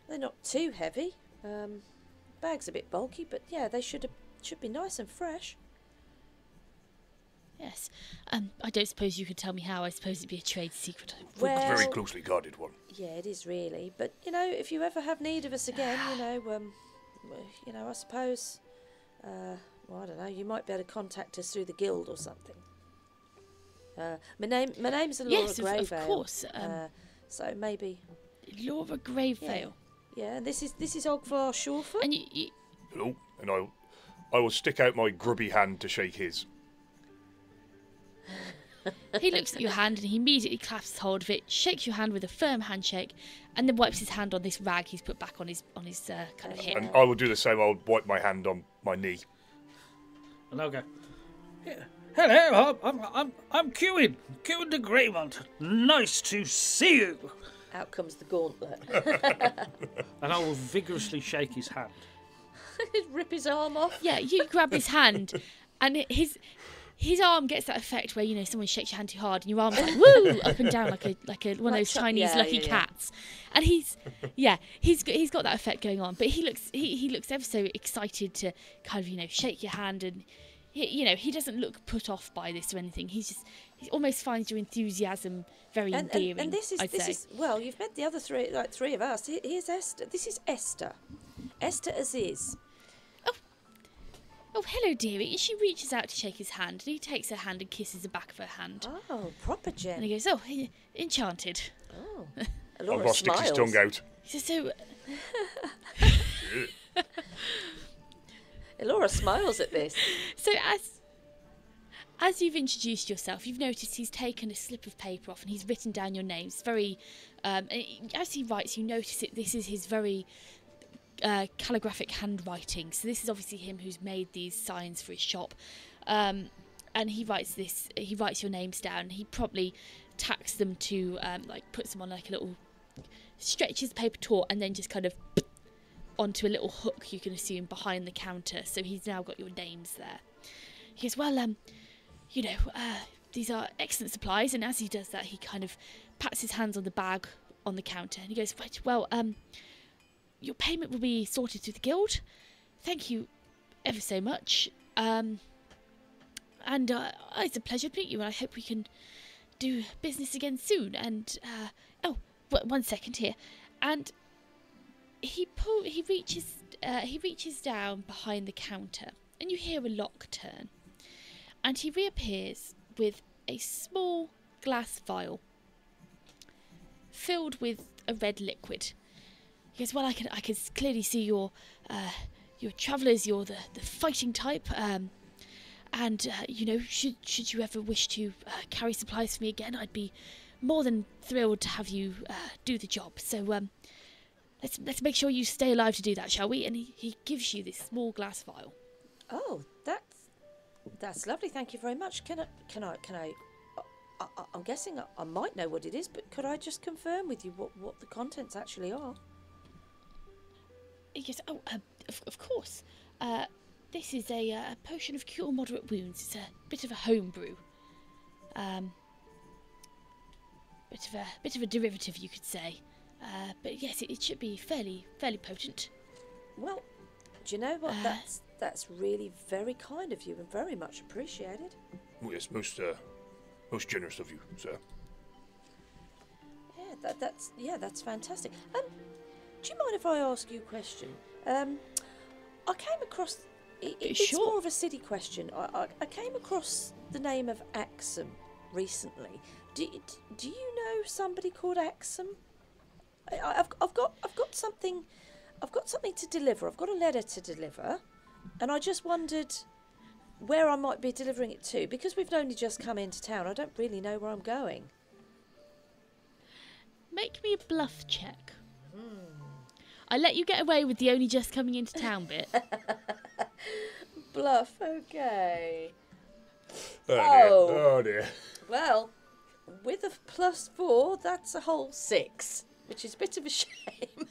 they're not too heavy. Bag's a bit bulky, but yeah, they should be nice and fresh. Yes. I don't suppose you could tell me how. I suppose it'd be a trade secret. Well, a very closely guarded one. Yeah, it is really. But, if you ever have need of us again, I suppose, I don't know, you might be able to contact us through the guild or something. My name's Laura Greyvale. Yes, of course. So maybe Laura Greyvale. Yeah, and this is Ogvar Shawfoot. And you... Hello, and I will stick out my grubby hand to shake his. He looks at your hand and he immediately clasps hold of it, shakes your hand with a firm handshake, and then wipes his hand on this rag he's put back on his kind of hip. And I will do the same. I'll wipe my hand on my knee. And I'll go, "Yeah. Hello, I'm Cuin de Greymont. Nice to see you." Out comes the gauntlet. And I will vigorously shake his hand. Rip his arm off. Yeah, you grab his hand, and his arm gets that effect where, you know, someone shakes your hand too hard and your arm's like, woo, up and down like a one of those Chinese lucky cats. And he's got that effect going on. But he looks ever so excited to kind of, you know, shake your hand, and he doesn't look put off by this or anything. He almost finds your enthusiasm very endearing. And this is well, you've met the other three of us. Here's Esther. This is Esther. Esther Aziz. Oh, hello, dearie. She reaches out to shake his hand, and he takes her hand and kisses the back of her hand. Oh, proper gent. And he goes, oh, enchanted. Oh, I've sticks his tongue out. So Elora smiles at this. So as you've introduced yourself, you've noticed he's taken a slip of paper off and he's written down your names. Very, as he writes, you notice it. This is his very calligraphic handwriting. So this is obviously him who's made these signs for his shop. And he writes this. He writes your names down. He probably tacks them to puts them on like a little, stretches the paper taut, and then just kind of onto a little hook, you can assume, behind the counter. So he's now got your names there. He goes, well, these are excellent supplies. And as he does that, he kind of pats his hands on the bag on the counter, and he goes, right, well, your payment will be sorted through the guild. Thank you ever so much. It's a pleasure to meet you, and I hope we can do business again soon. And one second here, and he reaches down behind the counter, and you hear a lock turn, and he reappears with a small glass vial filled with a red liquid. He goes, well, I can clearly see you're travellers. You're the fighting type. Should you ever wish to carry supplies for me again, I'd be more than thrilled to have you do the job. So let's make sure you stay alive to do that, shall we? And he gives you this small glass vial. Oh, that's lovely. Thank you very much. Can I? I'm guessing I might know what it is, but could I just confirm with you what the contents actually are? Yes. Oh, of course. This is a potion of cure moderate wounds. It's a bit of a homebrew. Bit of a derivative, you could say. But yes, it should be fairly potent. Well, do you know what? That's really very kind of you and very much appreciated. Oh, yes, most generous of you, sir. Yeah, that's fantastic. Do you mind if I ask you a question? I came across. It's Sure. more of a city question. I came across the name of Axum recently. Do you know somebody called Axum? I've got something. I've got something to deliver. I've got a letter to deliver, and I just wondered where I might be delivering it to, because we've only just come into town. I don't really know where I'm going. Make me a bluff check. I let you get away with the only just coming into town bit. Bluff, okay. Oh dear. Well, with a +4, that's a whole 6, which is a bit of a shame.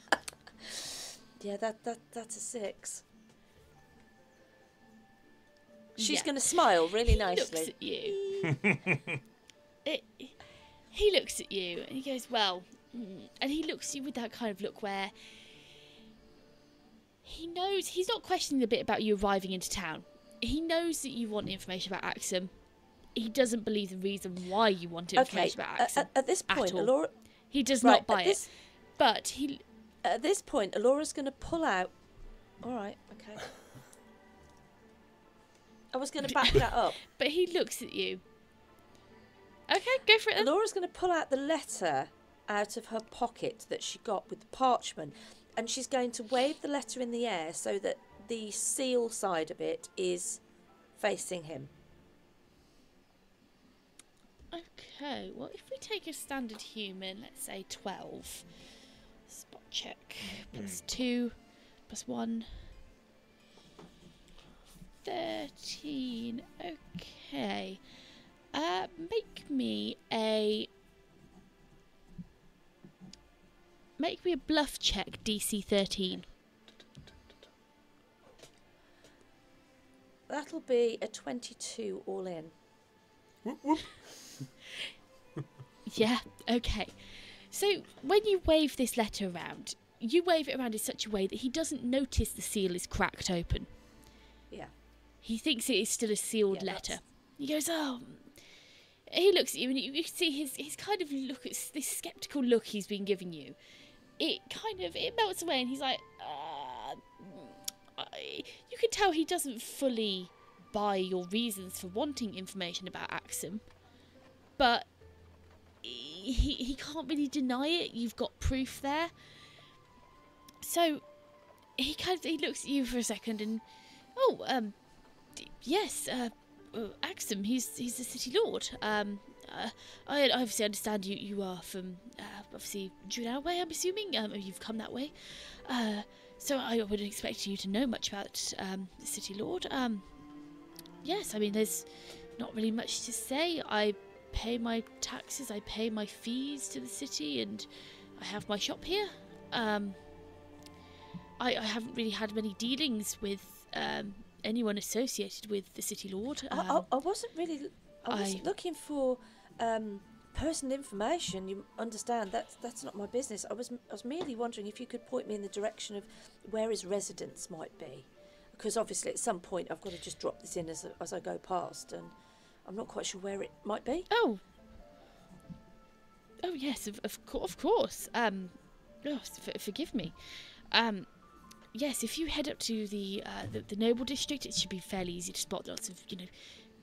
Yeah, that's a 6. She's going to smile really nicely. Looks at you. He looks at you and he goes, well, and he looks at you with that kind of look where he knows he's not questioning the bit about you arriving into town. He knows that you want information about Axum. He doesn't believe the reason why you want information about Axum. At this point, Alora, he does not buy it. But he. At this point, Alora's going to pull out. All right, okay. I was going to back that up. But he looks at you. Okay, go for it then. Alora's going to pull out the letter out of her pocket that she got with the parchment, and she's going to wave the letter in the air so that the seal side of it is facing him. Okay, well, if we take a standard human, let's say 12. Spot check. +2, +1. 13. Okay. Make me a bluff check, DC 13. That'll be a 22 all in. Whoop, whoop. Yeah, okay. So when you wave this letter around, you wave it around in such a way that he doesn't notice the seal is cracked open. Yeah. He thinks it is still a sealed letter. He goes, oh. He looks at you and you can see his kind of look, it's this sceptical look he's been giving you. It melts away and he's like, you can tell he doesn't fully buy your reasons for wanting information about Axum, but he can't really deny it. You've got proof there. So he looks at you for a second and, yes, Axum, he's the city lord. I obviously understand you are from obviously Druid way, I'm assuming. You've come that way. So I wouldn't expect you to know much about the city lord. Yes, I mean there's not really much to say. I pay my taxes, I pay my fees to the city, and I have my shop here. I haven't really had many dealings with anyone associated with the city lord. I wasn't looking for personal information. You understand that's not my business. I was merely wondering if you could point me in the direction of where his residence might be, because obviously at some point I've got to just drop this in as I go past, and I'm not quite sure where it might be. Oh yes, of course. Forgive me. Yes, if you head up to the noble district, it should be fairly easy to spot lots of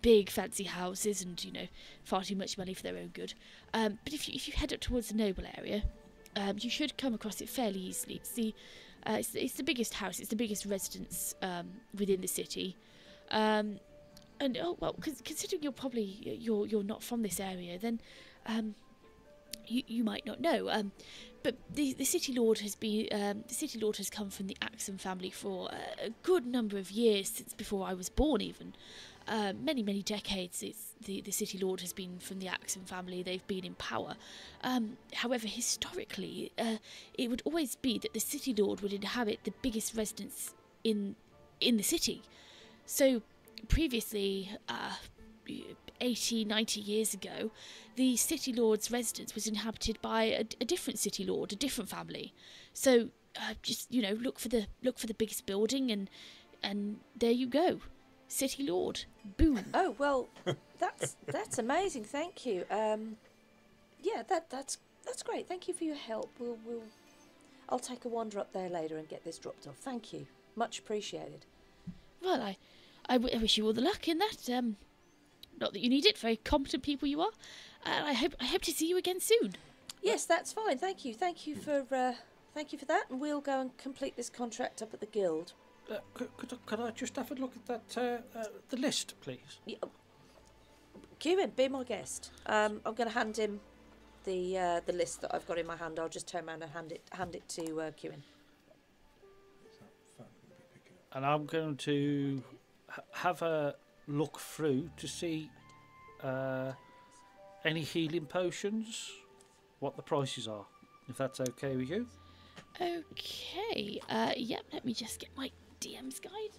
big fancy houses and far too much money for their own good. But if you head up towards the noble area, you should come across it fairly easily. It's the biggest house, it's the biggest residence within the city. And considering you're not from this area, then you might not know. But the city lord has come from the Axum family for a good number of years, since before I was born even. Many decades the city lord has been from the Axum family. They've been in power. However, historically, it would always be that the city lord would inhabit the biggest residence in the city. So previously, 80, 90 years ago, the city lord's residence was inhabited by a different city lord, a different family. So just look for the biggest building, and there you go, city lord. Boom. Oh well, that's amazing. Thank you. Yeah, that's great. Thank you for your help. I'll take a wander up there later and get this dropped off. Thank you, much appreciated. Well, I wish you all the luck in that. Not that you need it. Very competent people you are. I hope to see you again soon. Yes, that's fine. Thank you for that. And we'll go and complete this contract up at the guild. Could I just have a look at that the list, please? Yeah. Cuin, be my guest. I'm going to hand him the list that I've got in my hand. I'll just turn around and hand it to Cuin. And I'm going to have a look through to see any healing potions, what the prices are, if that's okay with you. Okay. Yep. Let me just get my DM's guide.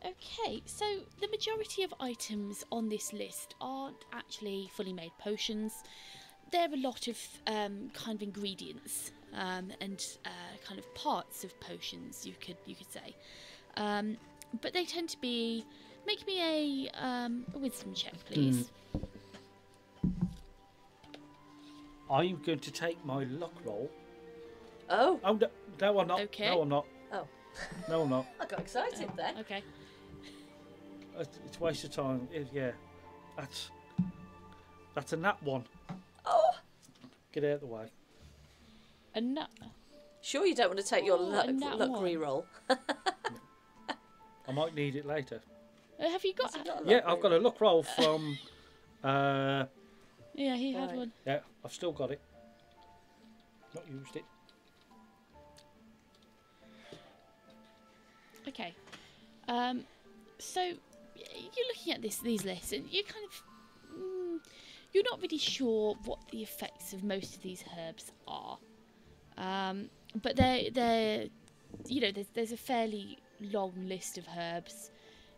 Okay, so the majority of items on this list aren't actually fully made potions. They're a lot of kind of ingredients and kind of parts of potions, you could say. But they tend to be. Make me a wisdom check, please. I'm going to take my luck roll. Oh. Oh no, I'm not. Okay. No, I'm not. Oh. No, I'm not. I got excited then. Okay. It's a waste of time. Yeah, that's a nat one. Oh. Get out of the way. A nut. Sure, you don't want to take your luck one. re-roll. I might need it later. Have you got? Yeah, I've got a luck roll from. Yeah, he had one. Yeah, I've still got it. Not used it. Okay. So you're looking at these lists, and you kind of you're not really sure what the effects of most of these herbs are. But they're there's a fairly long list of herbs.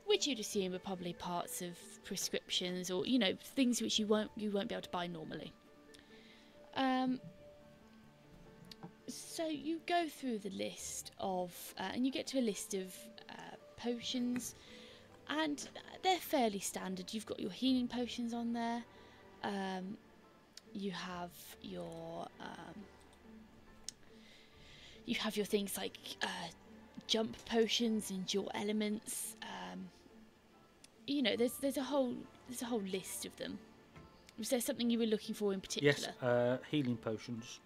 which you'd assume are probably parts of prescriptions or, things which you won't be able to buy normally. So you go through the list of, and you get to a list of potions, and they're fairly standard. You've got your healing potions on there. You have your things like jump potions, endure elements. There's a whole list of them. Was there something you were looking for in particular? Yes, healing potions.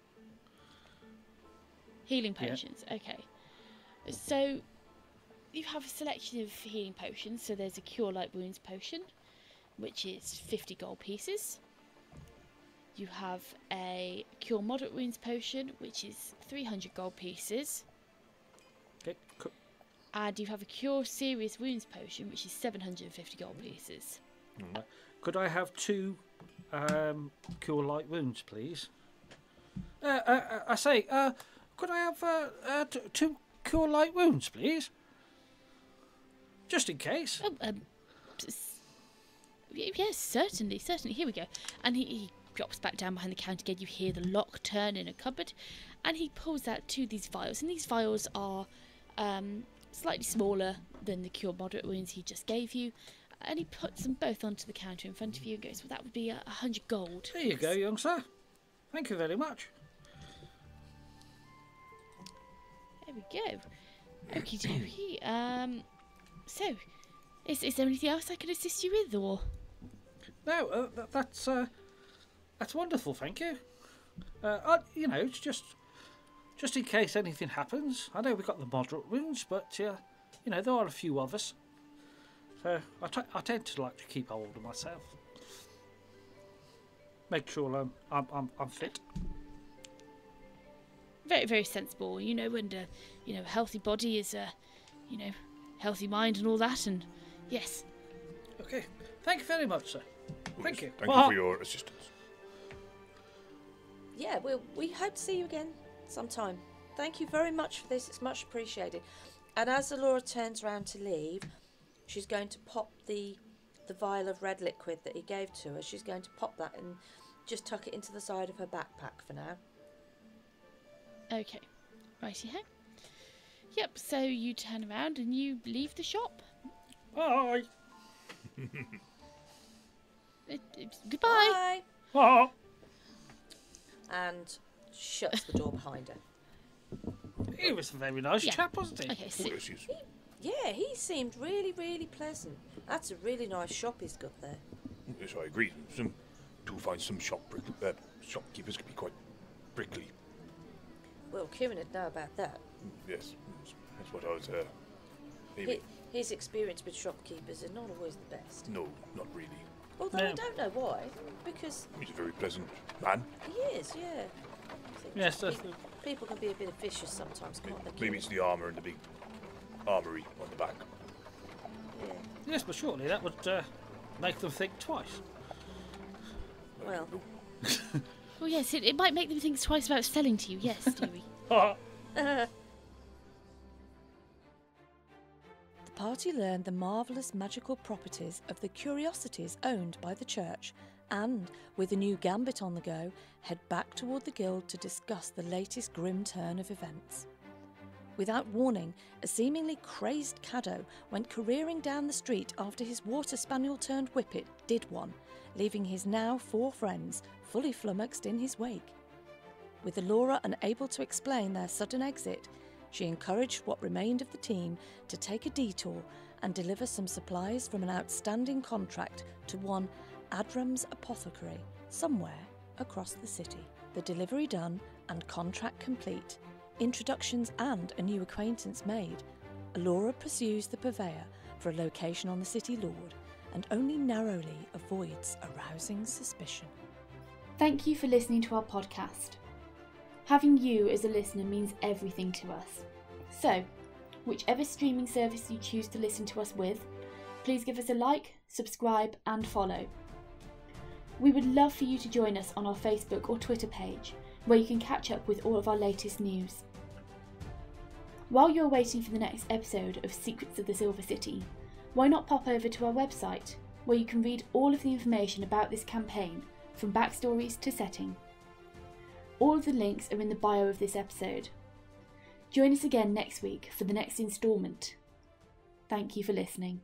Healing potions, yeah. Okay. So you have a selection of healing potions. So there's a Cure Light Wounds potion, which is 50 gold pieces. You have a Cure Moderate Wounds potion, which is 300 gold pieces. Okay, cool. And you have a Cure Serious Wounds potion, which is 750 gold pieces. Right. Could I have 2 Cure Light Wounds, please? Could I have 2 Cure Light Wounds, please? Just in case. Yes, certainly. Here we go. And he drops back down behind the counter again. You hear the lock turn in a cupboard, and he pulls out 2 of these vials. And these vials are slightly smaller than the Cure Moderate Wounds he just gave you. And he puts them both onto the counter in front of you and goes, well, that would be 100 gold. There you go, young sir. Thank you very much. There we go. Okie dokie. So, is there anything else I can assist you with, or? No, that's wonderful, thank you. It's just in case anything happens. I know we've got the moderate wounds, but there are a few of us. So I tend to like to keep hold of myself. Make sure I'm fit. Very, very sensible. And a healthy body is a, healthy mind and all that. And yes. Okay. Thank you very much, sir. Thank you. Thank you for your assistance. Yeah, we hope to see you again sometime. Thank you very much for this. It's much appreciated. And as Laura turns around to leave, she's going to pop the vial of red liquid that he gave to her. She's going to pop that and just tuck it into the side of her backpack for now. Okay. Righty-ho. Yep, so you turn around and you leave the shop. Bye. Goodbye. Bye. Bye. And shuts the door behind her. He was a very nice chap, wasn't he? Okay, so he seemed really, really pleasant. That's a really nice shop he's got there. Yes, I agree. Do find some shopkeepers can be quite prickly. Well, Cuin would know about that. Yes, that's what I was aiming. His experience with shopkeepers is not always the best. No, not really. Although I don't know why, because He's a very pleasant man. he is, yeah. Yes, People can be a bit vicious sometimes, can't they? Maybe it's the armour and the big armoury on the back. Yeah. yes, but surely that would make them think twice. Well, well, yes, it might make them think twice about selling to you. Yes, dearie. The party learned the marvellous magical properties of the curiosities owned by the church and, with a new gambit on the go, head back toward the guild to discuss the latest grim turn of events. Without warning, a seemingly crazed Caddo went careering down the street after his water spaniel turned whippet did one, leaving his now 4 friends fully flummoxed in his wake. With Elora unable to explain their sudden exit, she encouraged what remained of the team to take a detour and deliver some supplies from an outstanding contract to one Adram's apothecary somewhere across the city. The delivery done and contract complete, introductions and a new acquaintance made, Elora pursues the purveyor for a location on the city lord and only narrowly avoids arousing suspicion. Thank you for listening to our podcast. Having you as a listener means everything to us. So, whichever streaming service you choose to listen to us with, please give us a like, subscribe and follow. We would love for you to join us on our Facebook or Twitter page, where you can catch up with all of our latest news. While you're waiting for the next episode of Secrets of the Silver City, why not pop over to our website, where you can read all of the information about this campaign, from backstories to setting. All of the links are in the bio of this episode. Join us again next week for the next instalment. Thank you for listening.